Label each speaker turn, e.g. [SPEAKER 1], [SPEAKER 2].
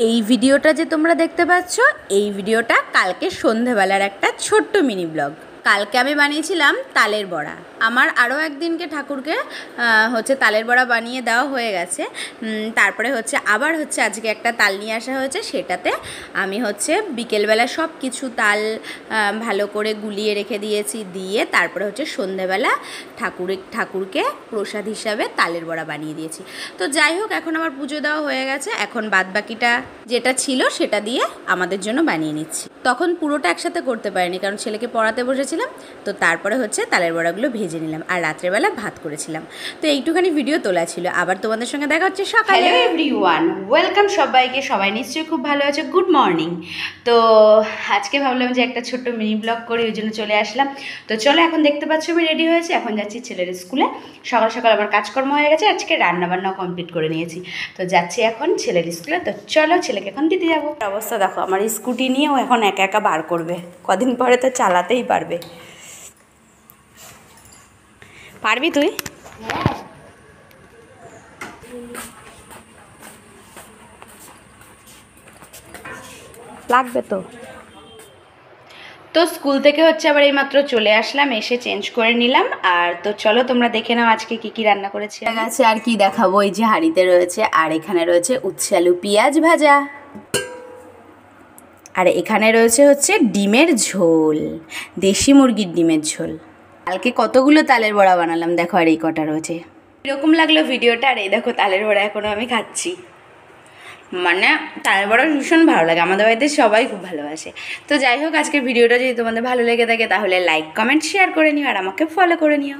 [SPEAKER 1] এই ভিডিওটা যে তোমরা দেখতে পাচ্ছ, এই ভিডিওটা কালকে সন্ধেবেলার একটা ছোট্ট মিনি ব্লগ। কালকে আমি বানিয়েছিলাম তালের বড়া। আমার আরও একদিনকে ঠাকুরকে তালের বড়া বানিয়ে দেওয়া হয়ে গেছে। তারপরে আবার আজকে একটা তাল নিয়ে আসা হয়েছে, সেটাতে আমি বিকেলবেলা সব কিছু তাল ভালো করে গুলিয়ে রেখে দিয়েছি, দিয়ে তারপরে সন্ধেবেলা ঠাকুরকে প্রসাদ হিসাবে তালের বড়া বানিয়ে দিয়েছি। তো যাই হোক, এখন আমার পুজো দেওয়া হয়ে গেছে, এখন বাদবাকিটা যেটা ছিল সেটা দিয়ে আমাদের জন্য বানিয়ে নিচ্ছি। তখন পুরোটা একসাথে করতে পারিনি, কারণ ছেলেকে পড়াতে বসেছিলাম। তো তারপরে তালের বড়াগুলো ভেজে নিলাম, আর রাত্রেবেলা ভাত করেছিলাম। তো এইটুখানি ভিডিও তোলা ছিল। আবার তোমাদের সঙ্গে দেখা হচ্ছে সকালে। হ্যালো এভরিওয়ান, ওয়েলকাম সবাইকে। সবাই নিশ্চয়ই খুব ভালো আছে। Good morning. তো আজকে ভাবলাম যে একটা ছোট্ট মিনি ব্লগ করি, ওই জন্য চলে আসলাম। তো চলো, এখন দেখতে পাচ্ছ আমি রেডি হয়েছি, এখন যাচ্ছি ছেলের স্কুলে। সকাল সকাল আমার কাজকর্ম হয়ে গেছে, আজকে রান্নাবান্নাও কমপ্লিট করে নিয়েছি। তো যাচ্ছি এখন ছেলের স্কুলে। তো চলো, ছেলেকে এখন দিতে যাবো। অবস্থা দেখো, আমার স্কুটি নিয়েও এখন একা একা বার করবে, কদিন পরে তো চালাতেই পারবে। পারবি তুই? লাগবে তো। তো স্কুল থেকে আবার এইমাত্র চলে আসলাম, এসে চেঞ্জ করে নিলাম। আর তো চলো তোমরা দেখে নাও আজকে কি কি রান্না করেছি। আছে আর কি দেখাবো, এই যে হাঁড়িতে রয়েছে, আর এখানে রয়েছে উচ্ছে আলু পেঁয়াজ ভাজা, আর এখানে রয়েছে ডিমের ঝোল, দেশি মুরগির ডিমের ঝোল। কালকে কতগুলো তালের বড়া বানালাম দেখো, আর এই কটা রয়েছে। এরকম লাগলো ভিডিওটা। আর এই দেখো তালের বড়া এখনও আমি খাচ্ছি। মানে তালের বড়া ভীষণ ভালো লাগে, আমাদের বাড়িতে সবাই খুব ভালোবাসে। তো যাই হোক, আজকের ভিডিওটা যদি তোমাদের ভালো লেগে থাকে তাহলে লাইক কমেন্ট শেয়ার করে নিও, আর আমাকে ফলো করে নিও।